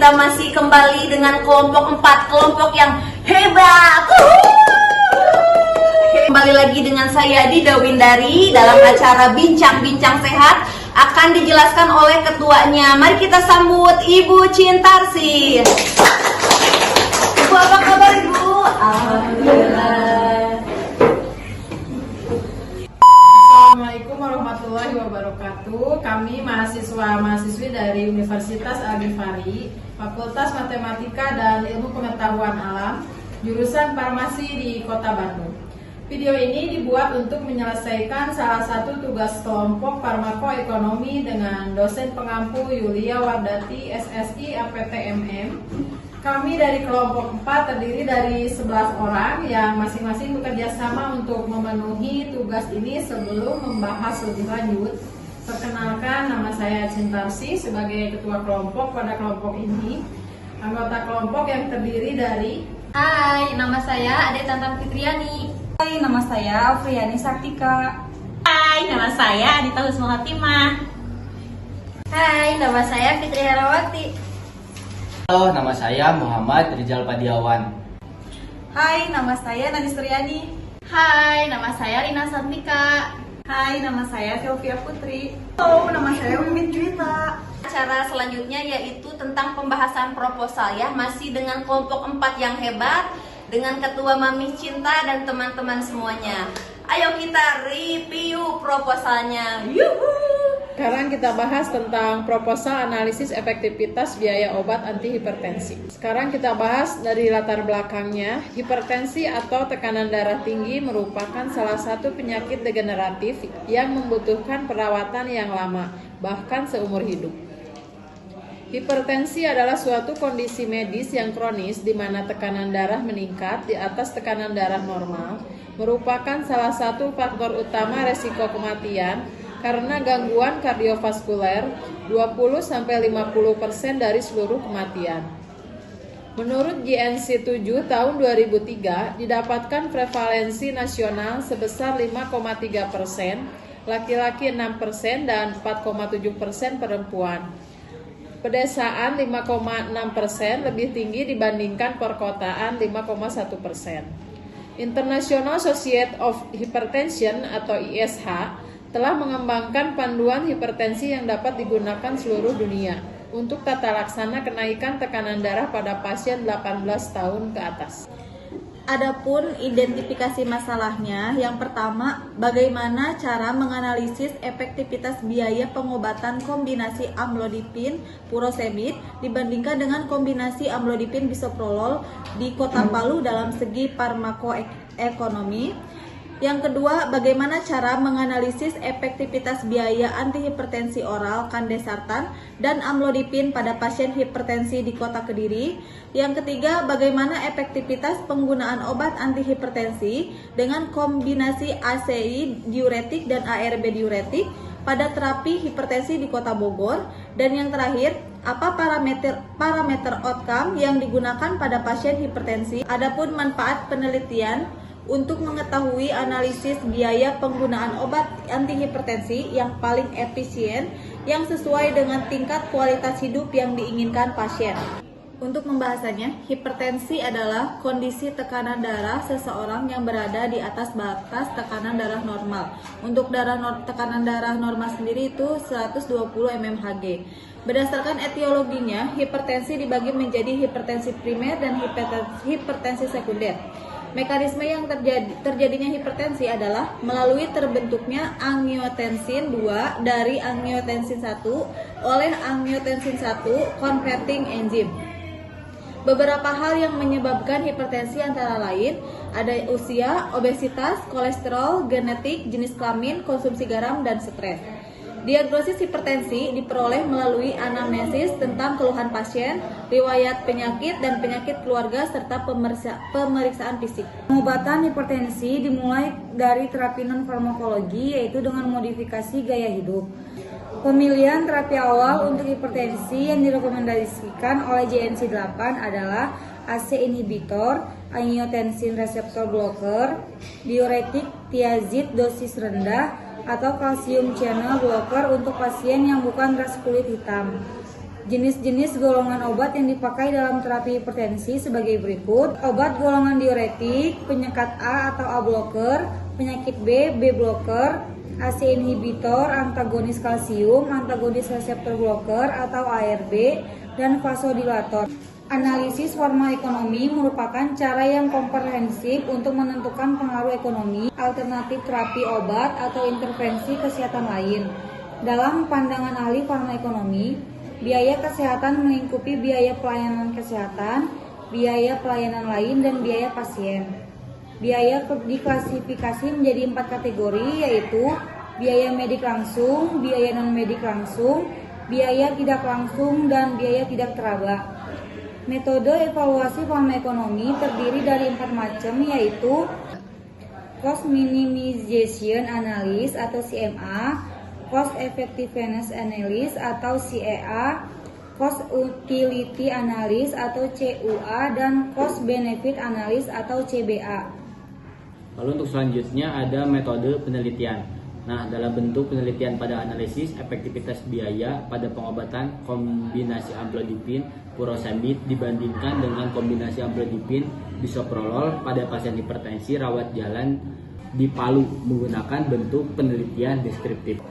kita masih kembali dengan kelompok 4, kelompok yang hebat. Kembali lagi dengan saya Dida Windari dalam acara Bincang-Bincang Sehat, akan dijelaskan oleh ketuanya. Mari kita sambut Ibu Cintarsi. Ibu, apa kabar Ibu? Alhamdulillah. Assalamualaikum warahmatullahi wabarakatuh. Kami mahasiswa-mahasiswi dari Universitas Al-Ghifari, Fakultas Matematika dan Ilmu Pengetahuan Alam, jurusan Farmasi di Kota Bandung. Video ini dibuat untuk menyelesaikan salah satu tugas kelompok farmakoekonomi dengan dosen pengampu Yulia Wardati, SSI, APTMM. Kami dari kelompok 4 terdiri dari 11 orang yang masing-masing bekerja sama untuk memenuhi tugas ini. Sebelum membahas lebih lanjut, perkenalkan, nama saya Cintarsi sebagai ketua kelompok pada kelompok ini. Anggota kelompok yang terdiri dari: Hai, nama saya Ade Tantan Fitriani. Hai, nama saya Afriani Saktika. Hai, nama saya Adita Husnul Hatimah. Hai, nama saya Fitri Herawati. Halo, nama saya Muhammad Rizal Padiawan. Hai, nama saya Nani Suryani. Hai, nama saya Rina Santika. Hai, nama saya Sylvia Putri. Halo, nama saya Wiwit Juwita. Acara selanjutnya yaitu tentang pembahasan proposal ya, masih dengan kelompok 4 yang hebat, dengan ketua Mami Cinta dan teman-teman semuanya. Ayo kita review proposalnya. Yuhu. Sekarang kita bahas tentang proposal analisis efektivitas biaya obat antihipertensi. Sekarang kita bahas dari latar belakangnya. Hipertensi atau tekanan darah tinggi merupakan salah satu penyakit degeneratif yang membutuhkan perawatan yang lama, bahkan seumur hidup. Hipertensi adalah suatu kondisi medis yang kronis di mana tekanan darah meningkat di atas tekanan darah normal, merupakan salah satu faktor utama resiko kematian karena gangguan kardiovaskuler. 20-50% dari seluruh kematian. Menurut JNC 7 tahun 2003, didapatkan prevalensi nasional sebesar 5,3%, laki-laki 6% dan 4,7% perempuan. Pedesaan 5,6% lebih tinggi dibandingkan perkotaan 5,1%. International Society of Hypertension atau ISH telah mengembangkan panduan hipertensi yang dapat digunakan seluruh dunia untuk tata laksana kenaikan tekanan darah pada pasien 18 tahun ke atas. Adapun identifikasi masalahnya, yang pertama, bagaimana cara menganalisis efektivitas biaya pengobatan kombinasi amlodipin furosemid dibandingkan dengan kombinasi amlodipin bisoprolol di Kota Palu dalam segi farmakoekonomi. Yang kedua, bagaimana cara menganalisis efektivitas biaya antihipertensi oral kandesartan dan amlodipin pada pasien hipertensi di Kota Kediri. Yang ketiga, bagaimana efektivitas penggunaan obat antihipertensi dengan kombinasi ACI diuretik dan ARB diuretik pada terapi hipertensi di Kota Bogor. Dan yang terakhir, apa parameter outcome yang digunakan pada pasien hipertensi. Adapun manfaat penelitian untuk mengetahui analisis biaya penggunaan obat antihipertensi yang paling efisien yang sesuai dengan tingkat kualitas hidup yang diinginkan pasien. Untuk pembahasannya, hipertensi adalah kondisi tekanan darah seseorang yang berada di atas batas tekanan darah normal. Untuk tekanan darah normal sendiri itu 120 mmHg. Berdasarkan etiologinya, hipertensi dibagi menjadi hipertensi primer dan hipertensi sekunder. Mekanisme yang terjadinya hipertensi adalah melalui terbentuknya angiotensin 2 dari angiotensin 1 oleh angiotensin 1 converting enzyme. Beberapa hal yang menyebabkan hipertensi antara lain ada usia, obesitas, kolesterol, genetik, jenis kelamin, konsumsi garam, dan stres. Diagnosis hipertensi diperoleh melalui anamnesis tentang keluhan pasien, riwayat penyakit dan penyakit keluarga, serta pemeriksaan fisik. Pengobatan hipertensi dimulai dari terapi non-farmakologi, yaitu dengan modifikasi gaya hidup. Pemilihan terapi awal untuk hipertensi yang direkomendasikan oleh JNC 8 adalah ACE inhibitor, angiotensin reseptor blocker, diuretik thiazid dosis rendah, atau kalsium channel blocker untuk pasien yang bukan ras kulit hitam. Jenis-jenis golongan obat yang dipakai dalam terapi hipertensi sebagai berikut. Obat golongan diuretik, penyekat A atau A blocker, penyakit B, B blocker, AC inhibitor, antagonis kalsium, antagonis reseptor blocker atau ARB, dan vasodilator. Analisis farmakonomi merupakan cara yang komprehensif untuk menentukan pengaruh ekonomi, alternatif terapi obat, atau intervensi kesehatan lain. Dalam pandangan ahli farmakonomi, biaya kesehatan melingkupi biaya pelayanan kesehatan, biaya pelayanan lain, dan biaya pasien. Biaya diklasifikasi menjadi 4 kategori, yaitu biaya medik langsung, biaya non-medik langsung, biaya tidak langsung, dan biaya tidak teraba. Metode evaluasi farmakonomi terdiri dari 4 macam, yaitu Cost Minimization Analysis atau CMA, Cost Effectiveness Analysis atau CEA, Cost Utility Analysis atau CUA, dan Cost Benefit Analysis atau CBA. Lalu untuk selanjutnya ada metode penelitian. Nah, dalam bentuk penelitian pada analisis efektivitas biaya pada pengobatan kombinasi amlodipin furosemid dibandingkan dengan kombinasi amlodipin bisoprolol pada pasien hipertensi rawat jalan di Palu menggunakan bentuk penelitian deskriptif.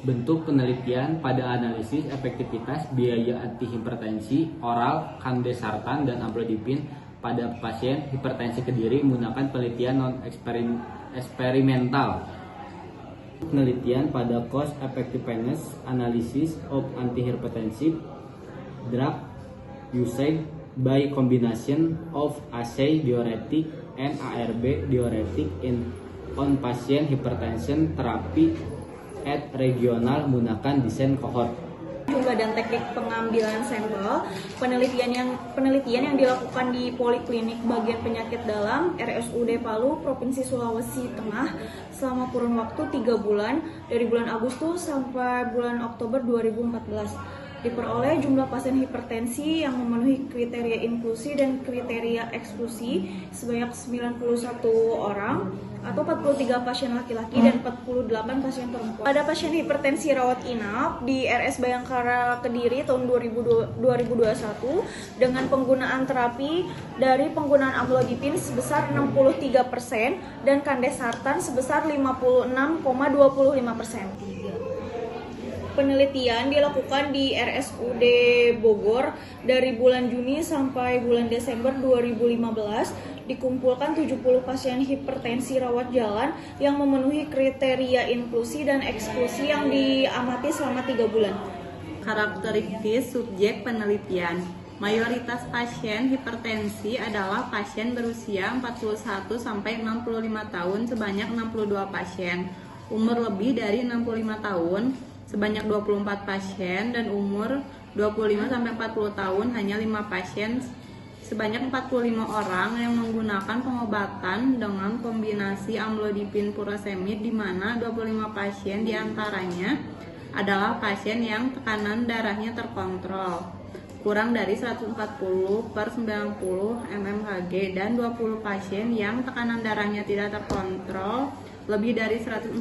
Bentuk penelitian pada analisis efektivitas biaya antihipertensi oral kandesartan dan amlodipin pada pasien hipertensi Kediri menggunakan penelitian non-eksperimental. Penelitian pada cost effectiveness analysis of antihypertensive drug usage by combination of AC diuretic and ARB diuretic on patient hypertension therapy at regional menggunakan desain cohort. Jumlah dan teknik pengambilan sampel, penelitian yang dilakukan di Poliklinik Bagian Penyakit Dalam RSUD Palu, Provinsi Sulawesi Tengah selama kurun waktu 3 bulan dari bulan Agustus sampai bulan Oktober 2014. Diperoleh jumlah pasien hipertensi yang memenuhi kriteria inklusi dan kriteria eksklusi sebanyak 91 orang atau 43 pasien laki-laki dan 48 pasien perempuan. Pada pasien hipertensi rawat inap di RS Bayangkara Kediri tahun 2021 dengan penggunaan terapi dari penggunaan amlodipin sebesar 63% dan kandesartan sebesar 56,25%. Penelitian dilakukan di RSUD Bogor dari bulan Juni sampai bulan Desember 2015. Dikumpulkan 70 pasien hipertensi rawat jalan yang memenuhi kriteria inklusi dan eksklusi yang diamati selama 3 bulan. Karakteristik subjek penelitian. Mayoritas pasien hipertensi adalah pasien berusia 41 sampai 65 tahun sebanyak 62 pasien, umur lebih dari 65 tahun sebanyak 24 pasien, dan umur 25 sampai 40 tahun hanya 5 pasien sebanyak 45 orang yang menggunakan pengobatan dengan kombinasi amlodipin furosemid, di mana 25 pasien diantaranya adalah pasien yang tekanan darahnya terkontrol kurang dari 140/90 mmHg dan 20 pasien yang tekanan darahnya tidak terkontrol lebih dari 140/90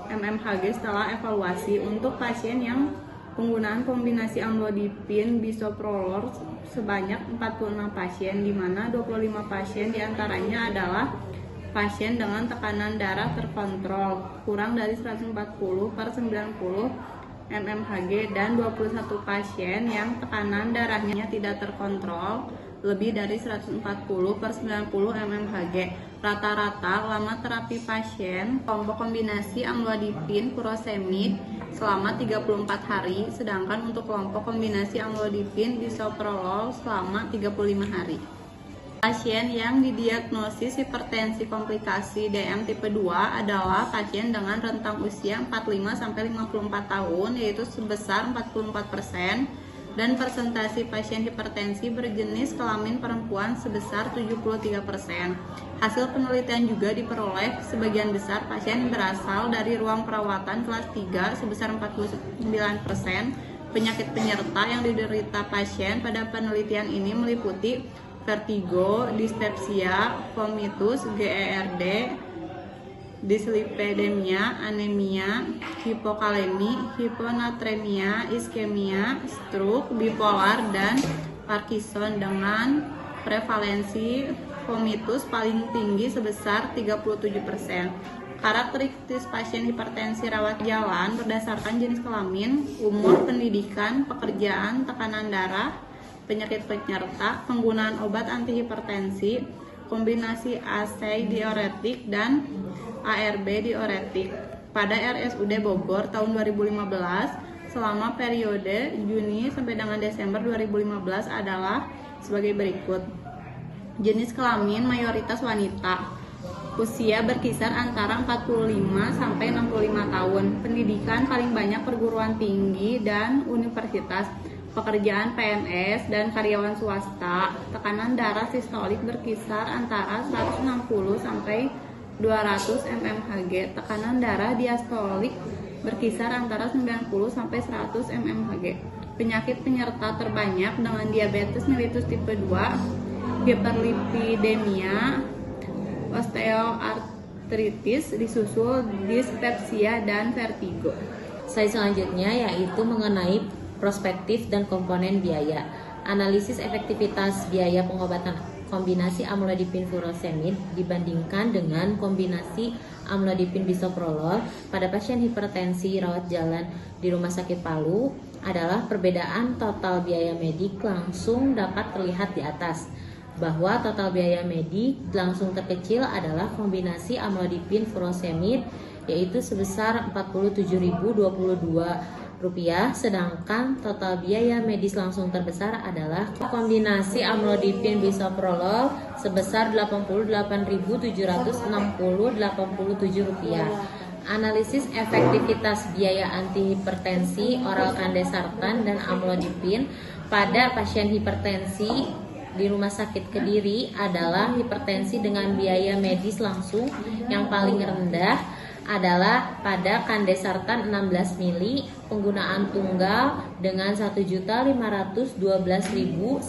mmHg setelah evaluasi. Untuk pasien yang penggunaan kombinasi amlodipin bisoprolol sebanyak 46 pasien, di mana 25 pasien diantaranya adalah pasien dengan tekanan darah terkontrol kurang dari 140/90 mmHg dan 21 pasien yang tekanan darahnya tidak terkontrol lebih dari 140/90 mmHg. Rata-rata lama terapi pasien kelompok kombinasi amlodipin furosemid selama 34 hari, sedangkan untuk kelompok kombinasi amlodipin bisoprolol selama 35 hari. Pasien yang didiagnosis hipertensi komplikasi DM tipe 2 adalah pasien dengan rentang usia 45-54 tahun, yaitu sebesar 44%, dan persentase pasien hipertensi berjenis kelamin perempuan sebesar 73%. Hasil penelitian juga diperoleh sebagian besar pasien berasal dari ruang perawatan kelas 3 sebesar 49%. Penyakit penyerta yang diderita pasien pada penelitian ini meliputi vertigo, dispepsia, vomitus, GERD, dislipidemia, anemia, hipokalemi, hiponatremia, iskemia, stroke, bipolar, dan Parkinson dengan prevalensi vomitus paling tinggi sebesar 37%. Karakteristik pasien hipertensi rawat jalan berdasarkan jenis kelamin, umur, pendidikan, pekerjaan, tekanan darah, penyakit penyerta, penggunaan obat antihipertensi, kombinasi ACE diuretik dan ARB diuretik. Pada RSUD Bogor tahun 2015 selama periode Juni sampai dengan Desember 2015 adalah sebagai berikut. Jenis kelamin mayoritas wanita. Usia berkisar antara 45 sampai 65 tahun. Pendidikan paling banyak perguruan tinggi dan universitas. Pekerjaan PNS dan karyawan swasta. Tekanan darah sistolik berkisar antara 160 sampai 200 mmHg. Tekanan darah diastolik berkisar antara 90 sampai 100 mmHg. Penyakit penyerta terbanyak dengan diabetes mellitus tipe 2, hiperlipidemia, osteoartritis, disusul dispepsia dan vertigo. Slide selanjutnya yaitu mengenai prospektif dan komponen biaya. Analisis efektivitas biaya pengobatan kombinasi amlodipin furosemid dibandingkan dengan kombinasi amlodipin bisoprolol pada pasien hipertensi rawat jalan di Rumah Sakit Palu adalah perbedaan total biaya medik langsung dapat terlihat di atas, bahwa total biaya medik langsung terkecil adalah kombinasi amlodipin furosemid yaitu sebesar Rp47.022, sedangkan total biaya medis langsung terbesar adalah kombinasi amlodipin bisoprolol sebesar Rp88.760,87. Analisis efektivitas biaya antihipertensi oral kandesartan dan amlodipin pada pasien hipertensi di Rumah Sakit Kediri adalah hipertensi dengan biaya medis langsung yang paling rendah adalah pada kandesartan 16 mili penggunaan tunggal dengan Rp1.512.121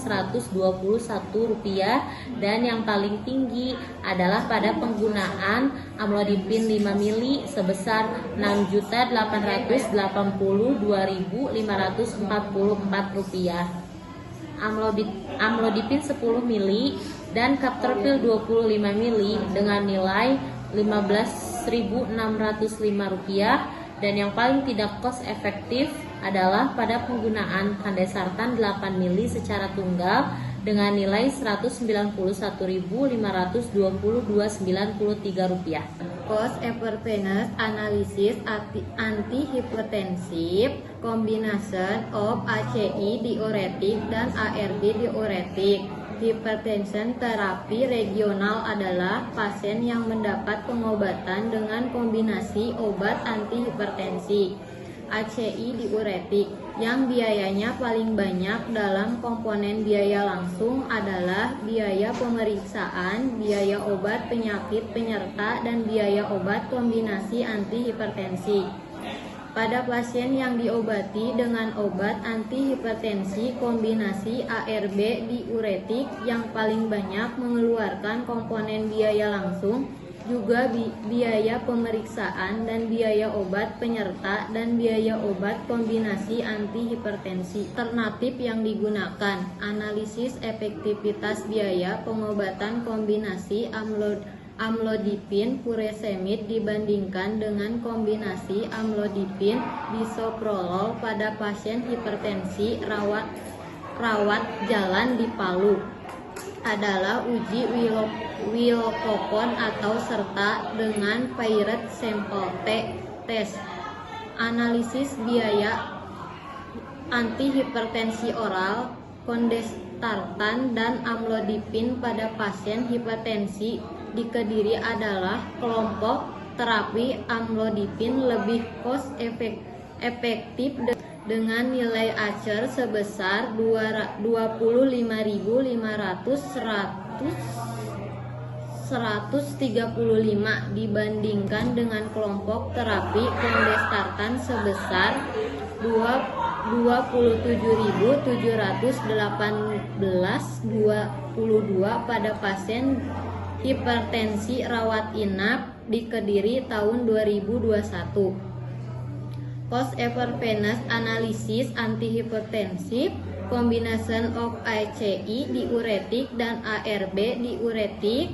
dan yang paling tinggi adalah pada penggunaan amlodipin 5 mili sebesar Rp6.882.544. Amlodipin 10 mili dan kaptorpil 25 mili dengan nilai Rp15.605 dan yang paling tidak cost efektif adalah pada penggunaan kandesartan 8 mili secara tunggal dengan nilai Rp191.522,93. Cost effectiveness analysis antihipertensif combination of ACI diuretik dan ARB diuretik. Hipertension terapi regional adalah pasien yang mendapat pengobatan dengan kombinasi obat antihipertensi ACI diuretik yang biayanya paling banyak dalam komponen biaya langsung adalah biaya pemeriksaan, biaya obat penyakit penyerta, dan biaya obat kombinasi antihipertensi. Pada pasien yang diobati dengan obat antihipertensi kombinasi ARB diuretik yang paling banyak mengeluarkan komponen biaya langsung, juga biaya pemeriksaan dan biaya obat penyerta dan biaya obat kombinasi antihipertensi. Alternatif yang digunakan, analisis efektivitas biaya pengobatan kombinasi amlodipin furosemid dibandingkan dengan kombinasi amlodipin bisoprolol pada pasien hipertensi rawat jalan di Palu adalah uji Wilcoxon atau serta dengan Pirate Sample Test. Analisis biaya antihipertensi oral kondestartan dan amlodipin pada pasien hipertensi di Kediri adalah kelompok terapi amlodipin lebih cost efektif dengan nilai acer sebesar Rp25.135 dibandingkan dengan kelompok terapi kondestartan sebesar Rp27.718,22 pada pasien hipertensi rawat inap di Kediri tahun 2021. Cost effectiveness analysis antihipertensif, combination of ACI diuretik dan ARB diuretik,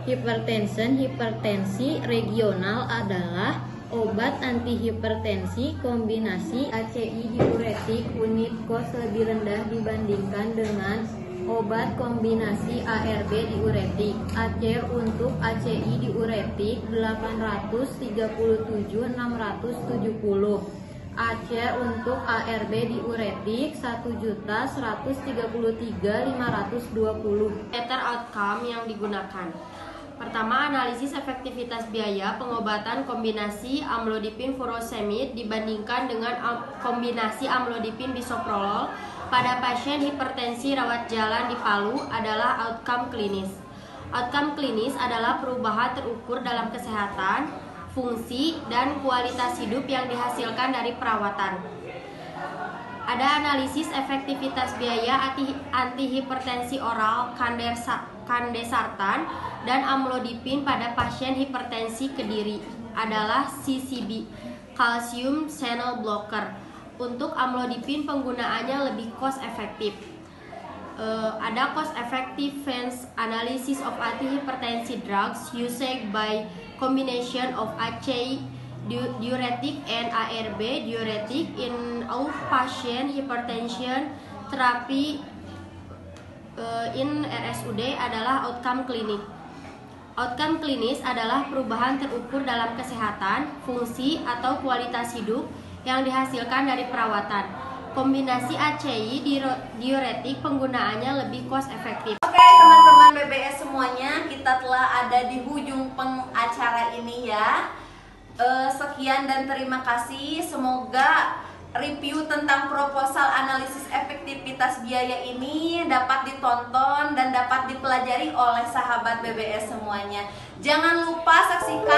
hipertension hipertensi regional adalah obat antihipertensi kombinasi ACI diuretik unit cost lebih rendah dibandingkan dengan obat kombinasi ARB diuretik. ACER untuk ACI diuretik 837.670. ACER untuk ARB diuretik 1.133.520. Better outcome yang digunakan. Pertama, analisis efektivitas biaya pengobatan kombinasi amlodipin furosemid dibandingkan dengan kombinasi amlodipin bisoprolol pada pasien hipertensi rawat jalan di Palu adalah outcome klinis. Outcome klinis adalah perubahan terukur dalam kesehatan, fungsi, dan kualitas hidup yang dihasilkan dari perawatan. Ada analisis efektivitas biaya antihipertensi oral kandesartan dan amlodipin pada pasien hipertensi Kediri adalah CCB, calcium channel blocker. Untuk amlodipin penggunaannya lebih cost efektif. Ada cost effectiveness analysis of antihypertensive drugs used by combination of ACI diuretic and ARB diuretic in outpatient hypertension therapy in RSUD adalah outcome klinik. Outcome klinis adalah perubahan terukur dalam kesehatan, fungsi, atau kualitas hidup yang dihasilkan dari perawatan. Kombinasi ACI diuretik penggunaannya lebih cost efektif. Oke teman-teman BBS semuanya, kita telah ada di ujung acara ini ya. Sekian dan terima kasih. Semoga review tentang proposal analisis efektivitas biaya ini dapat ditonton dan dapat dipelajari oleh sahabat BBS semuanya. Jangan lupa saksikan